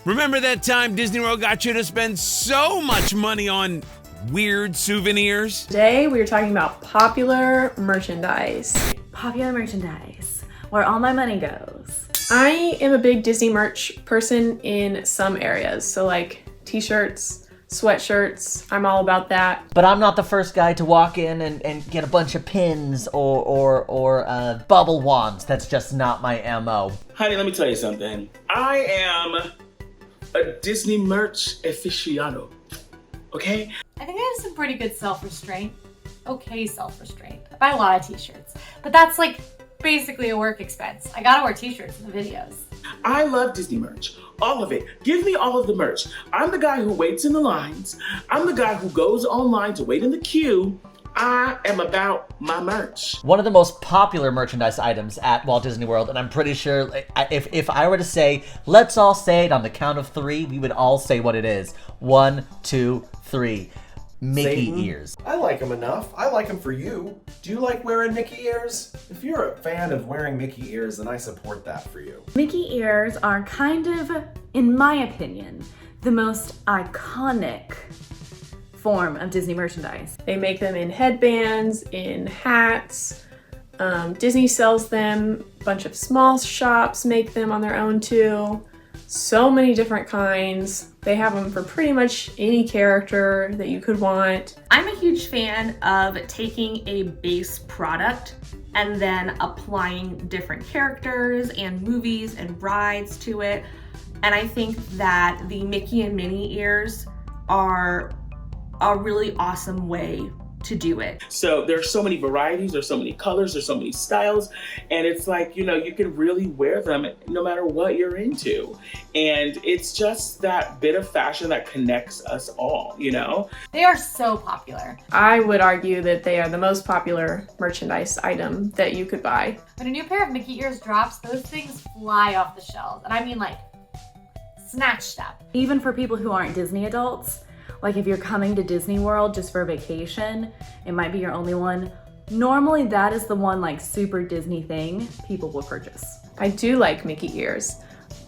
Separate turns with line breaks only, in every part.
Remember that time Disney World got you to spend so much money on weird souvenirs?
Today we are talking about popular merchandise.
Popular merchandise, where all my money goes.
I am a big Disney merch person in some areas. So like t-shirts, sweatshirts, I'm all about that.
But I'm not the first guy to walk in and get a bunch of pins or bubble wands. That's just not my MO.
Honey, let me tell you something. I am a Disney merch aficionado, okay?
I think I have some pretty good self-restraint. Okay, self-restraint. I buy a lot of t-shirts, but that's like basically a work expense. I gotta wear t-shirts in the videos.
I love Disney merch. All of it. Give me all of the merch. I'm the guy who waits in the lines. I'm the guy who goes online to wait in the queue. I am about my merch.
One of the most popular merchandise items at Walt Disney World, and I'm pretty sure if I were to say, let's all say it on the count of 3, we would all say what it is. 1, 2, 3. Mickey
Satan.
ears.
I like them enough. I like them for you. Do you like wearing Mickey ears? If you're a fan of wearing Mickey ears, then I support that for you.
Mickey ears are kind of, in my opinion, the most iconic form of Disney merchandise.
They make them in headbands, in hats. Disney sells them. A bunch of small shops make them on their own too. So many different kinds. They have them for pretty much any character that you could want.
I'm a huge fan of taking a base product and then applying different characters and movies and rides to it. And I think that the Mickey and Minnie ears are a really awesome way to do it.
So there's so many varieties, there's so many colors, there's so many styles, and it's like, you know, you can really wear them no matter what you're into. And it's just that bit of fashion that connects us all, you know?
They are so popular.
I would argue that they are the most popular merchandise item that you could buy.
When a new pair of Mickey ears drops, those things fly off the shelves. And I mean like, snatched up.
Even for people who aren't Disney adults, like if you're coming to Disney World just for a vacation, it might be your only one. Normally that is the one like super Disney thing people will purchase.
I do like Mickey ears.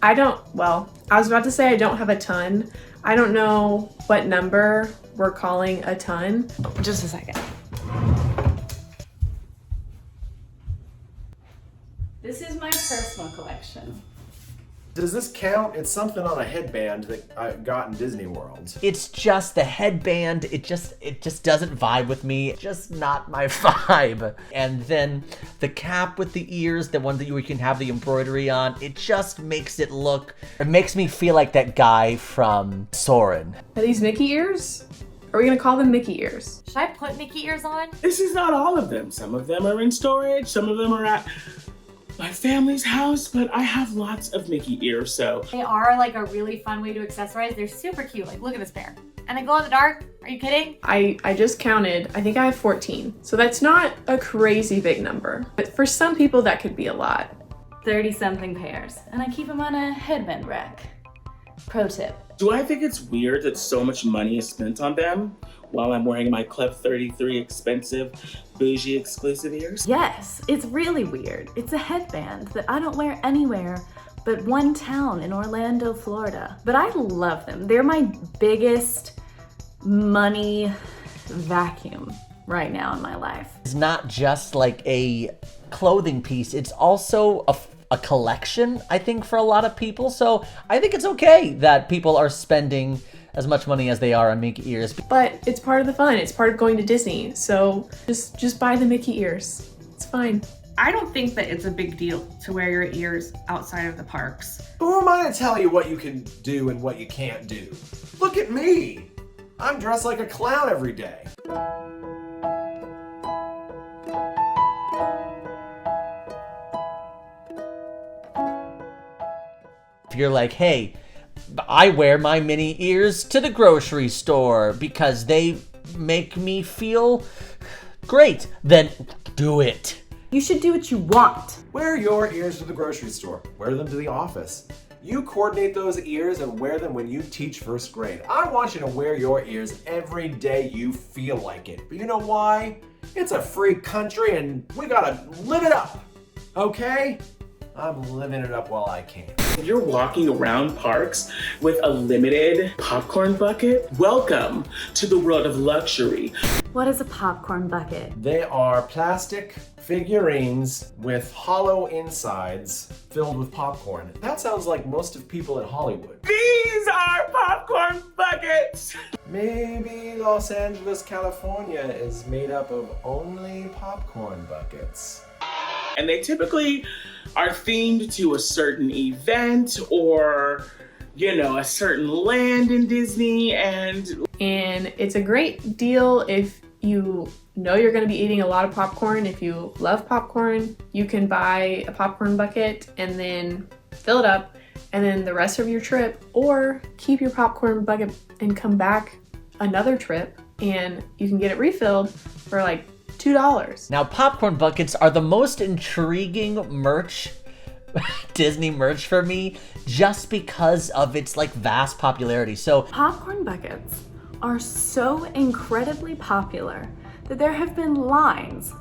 I was about to say I don't have a ton. I don't know what number we're calling a ton.
Just a second. This is my personal collection.
Does this count? It's something on a headband that I got in Disney World.
It's just the headband. It just doesn't vibe with me. It's just not my vibe. And then the cap with the ears, the one that you can have the embroidery on, it just makes it look. It makes me feel like that guy from Soarin'.
Are these Mickey ears? Are we gonna call them Mickey ears?
Should I put Mickey ears on?
This is not all of them. Some of them are in storage, some of them are at my family's house, but I have lots of Mickey ears, so.
They are like a really fun way to accessorize. They're super cute. Like, look at this pair. And they glow in the dark. Are you kidding?
I just counted. I think I have 14. So that's not a crazy big number. But for some people, that could be a lot.
30-something pairs, and I keep them on a headband rack. Pro tip.
Do I think it's weird that so much money is spent on them while I'm wearing my Club 33 expensive, bougie exclusive ears?
Yes, it's really weird. It's a headband that I don't wear anywhere but one town in Orlando, Florida. But I love them. They're my biggest money vacuum right now in my life.
It's not just like a clothing piece. It's also a collection, I think, for a lot of people. So I think it's okay that people are spending as much money as they are on Mickey ears.
But it's part of the fun. It's part of going to Disney. So just buy the Mickey ears. It's fine.
I don't think that it's a big deal to wear your ears outside of the parks.
Who am I to tell you what you can do and what you can't do? Look at me. I'm dressed like a clown every day.
If you're like, hey, I wear my Minnie ears to the grocery store because they make me feel great, then do it.
You should do what you want.
Wear your ears to the grocery store. Wear them to the office. You coordinate those ears and wear them when you teach first grade. I want you to wear your ears every day you feel like it. But you know why? It's a free country and we gotta live it up. Okay? I'm living it up while I can.
If you're walking around parks with a limited popcorn bucket, welcome to the world of luxury.
What is a popcorn bucket?
They are plastic figurines with hollow insides filled with popcorn. That sounds like most of people in Hollywood.
These are popcorn buckets!
Maybe Los Angeles, California is made up of only popcorn buckets.
And they typically are themed to a certain event or, a certain land in Disney. And
it's a great deal if you know you're going to be eating a lot of popcorn. If you love popcorn, you can buy a popcorn bucket and then fill it up, and then the rest of your trip, or keep your popcorn bucket and come back another trip and you can get it refilled for like $2.
Now, popcorn buckets are the most intriguing merch, Disney merch for me, just because of its vast popularity. So
Popcorn buckets are so incredibly popular that there have been lines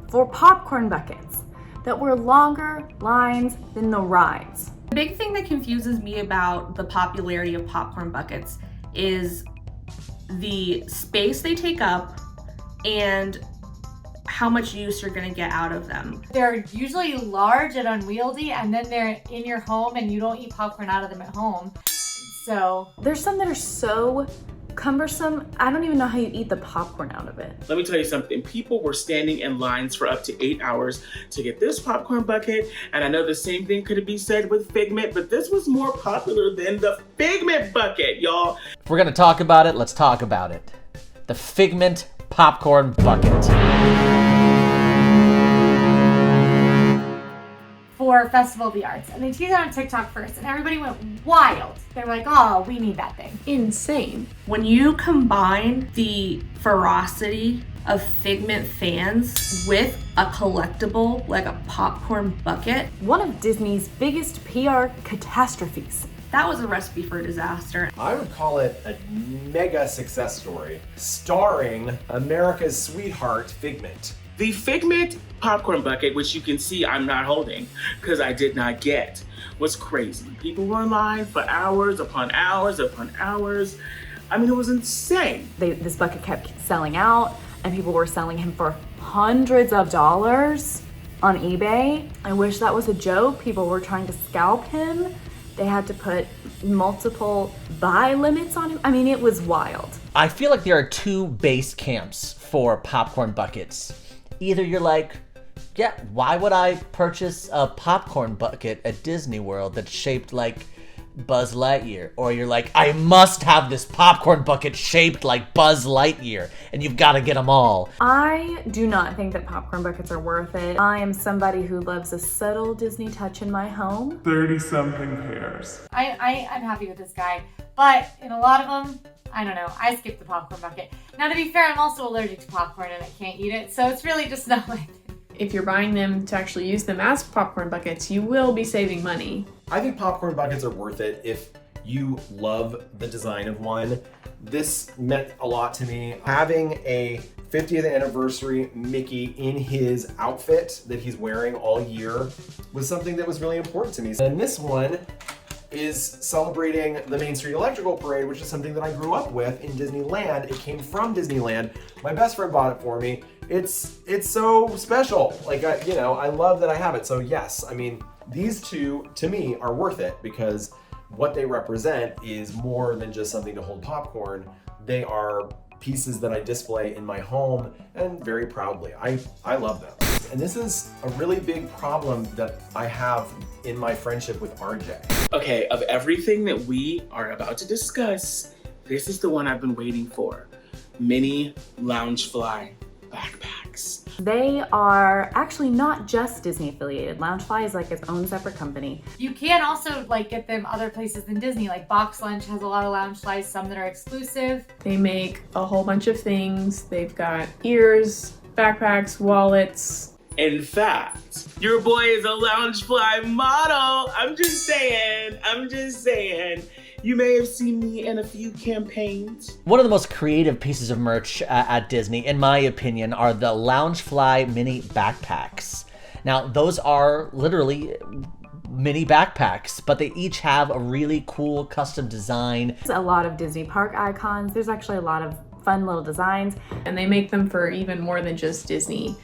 for popcorn buckets that were longer lines than the rides.
The big thing that confuses me about the popularity of popcorn buckets is the space they take up and how much use you're gonna get out of them.
They're usually large and unwieldy, and then they're in your home and you don't eat popcorn out of them at home. So
there's some that are so cumbersome, I don't even know how you eat the popcorn out of it.
let me tell you something. People were standing in lines for up to 8 hours to get this popcorn bucket. And I know the same thing could be said with Figment, but this was more popular than the Figment bucket, y'all.
if we're gonna talk about it, let's talk about it. The Figment popcorn bucket.
for Festival of the Arts, and they teased it on TikTok first, and everybody went wild. They were like, oh, we need that thing.
Insane.
When you combine the ferocity of Figment fans with a collectible like a popcorn bucket,
One of Disney's biggest PR catastrophes.
that was a recipe for disaster.
I would call it a mega success story, starring America's sweetheart, Figment.
The Figment popcorn bucket, which you can see I'm not holding because I did not get, was crazy. People were in line for hours upon hours upon hours. I mean, it was insane.
This bucket kept selling out, and people were selling him for hundreds of dollars on eBay. I wish that was a joke. People were trying to scalp him. They had to put multiple buy limits on him. I mean, it was wild.
I feel like there are two base camps for popcorn buckets. Either you're like, yeah, why would I purchase a popcorn bucket at Disney World that's shaped like Buzz Lightyear? Or you're like, I must have this popcorn bucket shaped like Buzz Lightyear, and you've got to get them all.
I do not think that popcorn buckets are worth it. I am somebody who loves a subtle Disney touch in my home.
30-something pairs.
I'm happy with this guy, but in a lot of them, I don't know, I skip the popcorn bucket. Now, to be fair, I'm also allergic to popcorn and I can't eat it, so it's really just not like
If you're buying them to actually use them as popcorn buckets, you will be saving money.
I think popcorn buckets are worth it if you love the design of one. This meant a lot to me. Having a 50th anniversary Mickey in his outfit that he's wearing all year was something that was really important to me. And this one is celebrating the Main Street Electrical Parade, which is something that I grew up with in Disneyland. It came from Disneyland. My best friend bought it for me. It's so special. Like, I love that I have it. So yes, I mean, these two, to me, are worth it because what they represent is more than just something to hold popcorn. They are pieces that I display in my home and very proudly. I love them. And this is a really big problem that I have in my friendship with RJ.
Okay, of everything that we are about to discuss, this is the one I've been waiting for. Mini Loungefly Backpacks.
They are actually not just Disney affiliated. Loungefly is like its own separate company.
You can also get them other places than Disney, like Box Lunch has a lot of Loungeflies, some that are exclusive.
They make a whole bunch of things. They've got ears, backpacks, wallets.
In fact, your boy is a Loungefly model. I'm just saying. You may have seen me in a few campaigns.
One of the most creative pieces of merch at Disney, in my opinion, are the Loungefly mini backpacks. Now, those are literally mini backpacks, but they each have a really cool custom design.
There's a lot of Disney park icons. There's actually a lot of fun little designs.
And they make them for even more than just Disney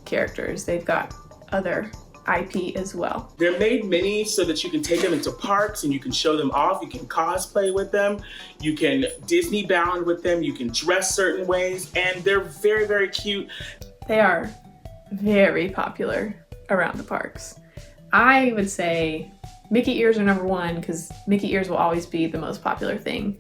characters. They've got other IP as well.
They're made mini so that you can take them into parks and you can show them off. You can cosplay with them. You can Disney bound with them. You can dress certain ways, and they're very, very cute.
They are very popular around the parks. I would say Mickey ears are number one because Mickey ears will always be the most popular thing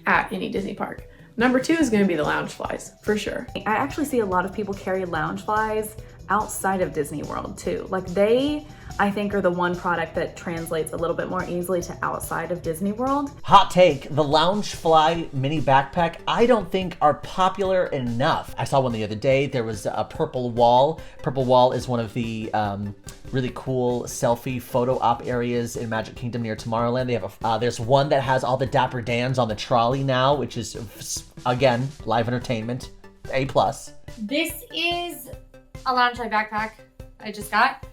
at any Disney park. Number two is going to be the Loungeflies, for sure.
I actually see a lot of people carry Loungeflies outside of Disney World too. Like they, I think, are the one product that translates a little bit more easily to outside of Disney World.
Hot take, the Loungefly mini backpack, I don't think are popular enough. I saw one the other day. There was a Purple Wall. Purple Wall is one of the really cool selfie photo op areas in Magic Kingdom near Tomorrowland. They have there's one that has all the Dapper Dans on the trolley now, which is, again, live entertainment, A+.
This is a Loungefly backpack I just got.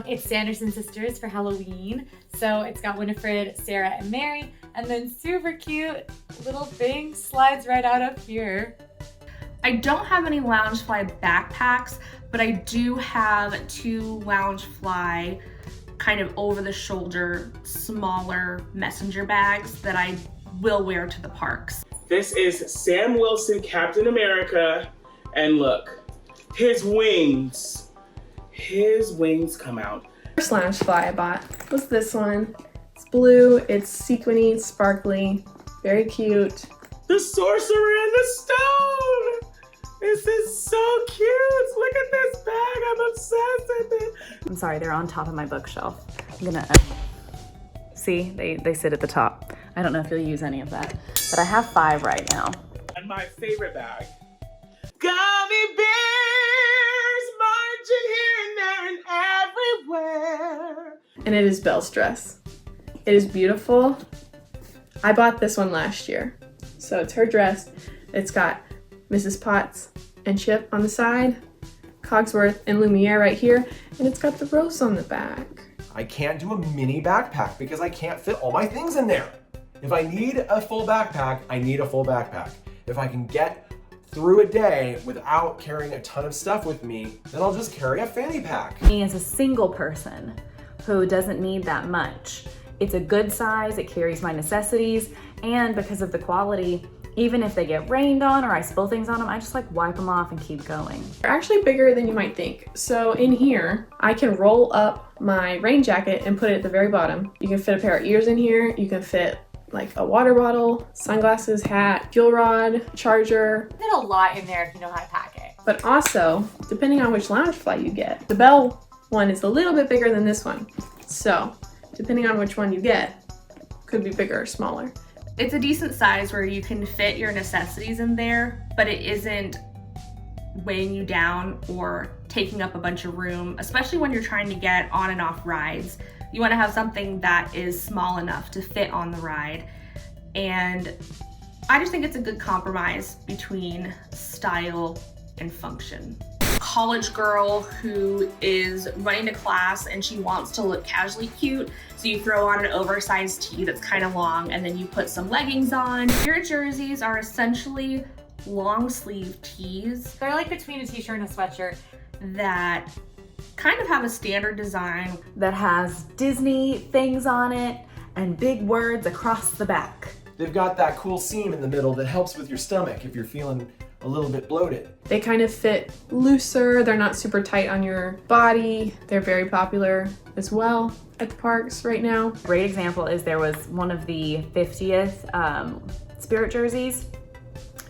It's Sanderson Sisters for Halloween. So it's got Winifred, Sarah, and Mary. And then super cute little thing slides right out up here.
I don't have any Loungefly backpacks, but I do have 2 Loungefly kind of over-the-shoulder, smaller messenger bags that I will wear to the parks.
This is Sam Wilson, Captain America, and look, his wings come out.
First Loungefly I bought was this one. It's blue, it's sequiny, it's sparkly, very cute.
The Sorcerer and the Stone! This is so cute! Look at this bag, I'm obsessed with it.
I'm sorry, they're on top of my bookshelf. I'm gonna, see, they sit at the top. I don't know if you'll use any of that, but I have 5 right now.
And my favorite bag. Gummy bears marching here and there and everywhere.
And it is Belle's dress. It is beautiful. I bought this one last year. So it's her dress. It's got Mrs. Potts and Chip on the side, Cogsworth and Lumiere right here, and it's got the rose on the back.
I can't do a mini backpack because I can't fit all my things in there. If I need a full backpack, I need a full backpack. If I can get through a day without carrying a ton of stuff with me, then I'll just carry a fanny pack.
Me as a single person who doesn't need that much, it's a good size, it carries my necessities, and because of the quality, even if they get rained on or I spill things on them, I just like wipe them off and keep going.
They're actually bigger than you might think. So in here, I can roll up my rain jacket and put it at the very bottom. You can fit a pair of ears in here. You can fit like a water bottle, sunglasses, hat, fuel rod, charger.
There's a lot in there if you know how to pack it.
But also, depending on which Loungefly you get, the Belle one is a little bit bigger than this one. So depending on which one you get, could be bigger or smaller.
It's a decent size where you can fit your necessities in there, but it isn't weighing you down or taking up a bunch of room, especially when you're trying to get on and off rides. You want to have something that is small enough to fit on the ride. And I just think it's a good compromise between style and function. College girl who is running to class and she wants to look casually cute, so you throw on an oversized tee that's kind of long and then you put some leggings on. Your jerseys are essentially long sleeve tees.
They're like between a t-shirt and a sweatshirt
that kind of have a standard design
that has Disney things on it and big words across the back.
They've got that cool seam in the middle that helps with your stomach if you're feeling a little bit bloated.
They kind of fit looser. They're not super tight on your body. They're very popular as well at the parks right now.
Great example is there was one of the 50th Spirit jerseys.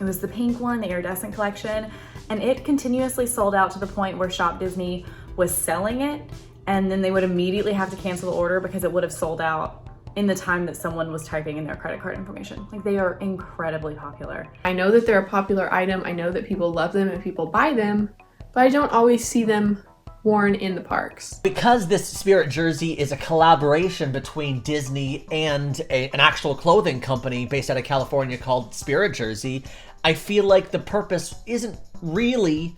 It was the pink one, the iridescent collection, and it continuously sold out to the point where shopDisney was selling it, and then they would immediately have to cancel the order because it would have sold out in the time that someone was typing in their credit card information. Like, they are incredibly popular.
I know that they're a popular item. I know that people love them and people buy them, but I don't always see them worn in the parks.
Because this Spirit jersey is a collaboration between Disney and an actual clothing company based out of California called Spirit Jersey, I feel like the purpose isn't really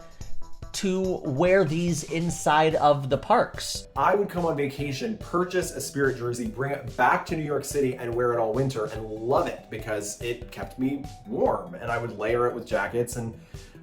to wear these inside of the parks.
I would come on vacation, purchase a Spirit jersey, bring it back to New York City and wear it all winter and love it because it kept me warm, and I would layer it with jackets and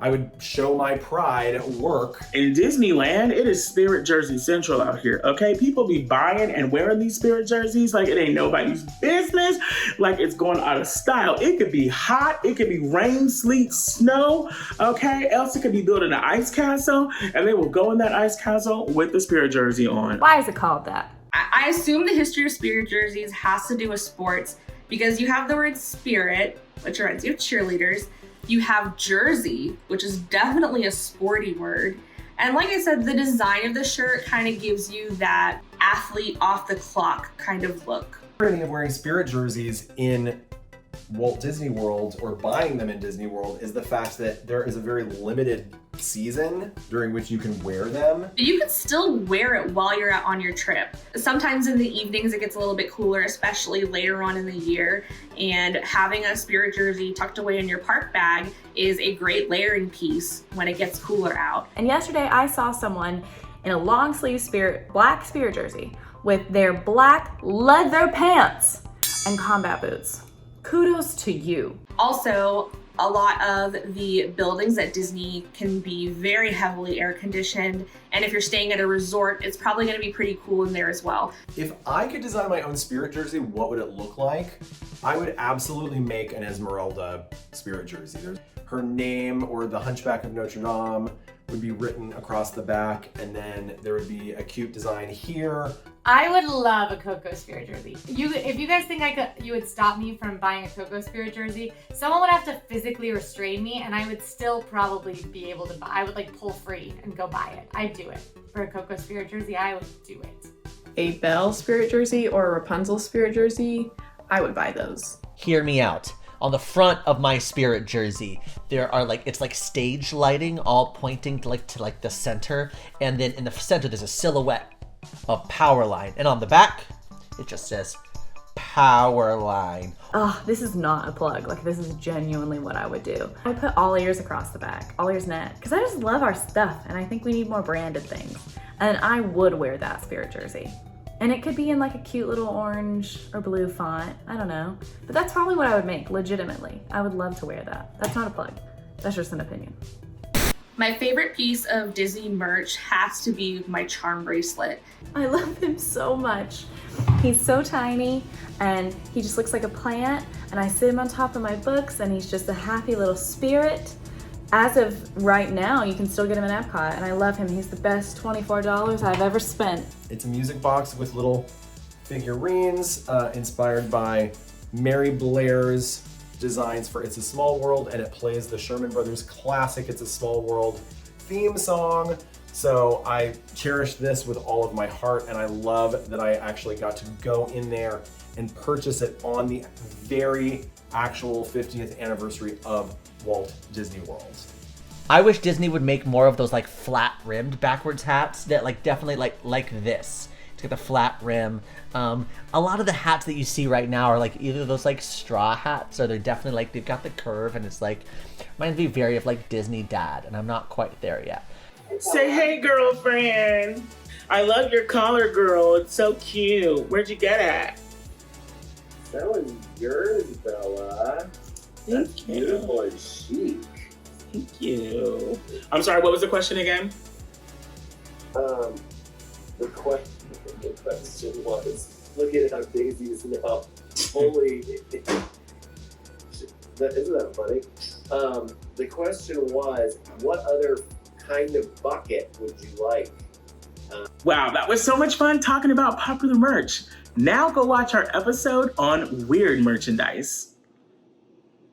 I would show my pride at work.
In Disneyland, it is Spirit Jersey Central out here, okay? People be buying and wearing these Spirit jerseys like it ain't nobody's business, like it's going out of style. It could be hot, it could be rain, sleet, snow, okay? Else it could be building an ice castle, and they will go in that ice castle with the Spirit jersey on.
Why is it called that?
I assume the history of Spirit jerseys has to do with sports because you have the word spirit, which reminds you of cheerleaders. You have jersey, which is definitely a sporty word. And like I said, the design of the shirt kind of gives you that athlete off the clock kind of look.
The irony of wearing Spirit jerseys in Walt Disney World or buying them in Disney World is the fact that there is a very limited season during which you can wear them.
You can still wear it while you're on your trip. Sometimes in the evenings it gets a little bit cooler, especially later on in the year, and having a Spirit jersey tucked away in your park bag is a great layering piece when it gets cooler out.
And yesterday I saw someone in a long sleeve black Spirit jersey with their black leather pants and combat boots. Kudos to you.
Also, a lot of the buildings at Disney can be very heavily air conditioned, and if you're staying at a resort, it's probably going to be pretty cool in there as well.
If I could design my own Spirit jersey, what would it look like? I would absolutely make an Esmeralda Spirit jersey. Her name or the Hunchback of Notre Dame would be written across the back, and then there would be a cute design here.
I would love a Coco Spirit jersey. If you guys think you would stop me from buying a Coco Spirit jersey, someone would have to physically restrain me, and I would still probably be able to buy. I would like pull free and go buy it. I'd do it. For a Coco Spirit jersey, I would do it.
A Belle Spirit jersey or a Rapunzel Spirit jersey, I would buy those.
Hear me out. On the front of my Spirit jersey, there are it's like stage lighting all pointing to the center, and then in the center there's a silhouette of Powerline, and on the back it just says Powerline.
Oh, this is not a plug. This is genuinely what I would do. I would put AllEars across the back, AllEars.net, because I just love our stuff and I think we need more branded things. And I would wear that Spirit jersey. And it could be in a cute little orange or blue font. I don't know. But that's probably what I would make, legitimately. I would love to wear that. That's not a plug. That's just an opinion.
My favorite piece of Disney merch has to be my charm bracelet.
I love him so much. He's so tiny and he just looks like a plant, and I sit him on top of my books and he's just a happy little spirit. As of right now, you can still get him in Epcot, and I love him. He's the best $24 I've ever spent.
It's a music box with little figurines inspired by Mary Blair's designs for It's a Small World, and it plays the Sherman Brothers classic It's a Small World theme song. So I cherish this with all of my heart, and I love that I actually got to go in there and purchase it on the very actual 50th anniversary of Walt Disney World.
I wish Disney would make more of those flat-rimmed backwards hats that definitely like this. It's got the flat rim. A lot of the hats that you see right now are either those straw hats, or they're definitely they've got the curve, and it's reminds me very of Disney Dad, and I'm not quite there yet.
Say hey, girlfriend. I love your collar, girl. It's so cute. Where'd you get it?
That was yours, Bella. That's beautiful and chic.
Thank you. I'm sorry, what was the question again?
The question was, look at how Daisy's now. Holy, isn't that funny? The question was, what other kind of bucket would you like?
Wow, that was so much fun talking about popular merch. Now go watch our episode on weird merchandise.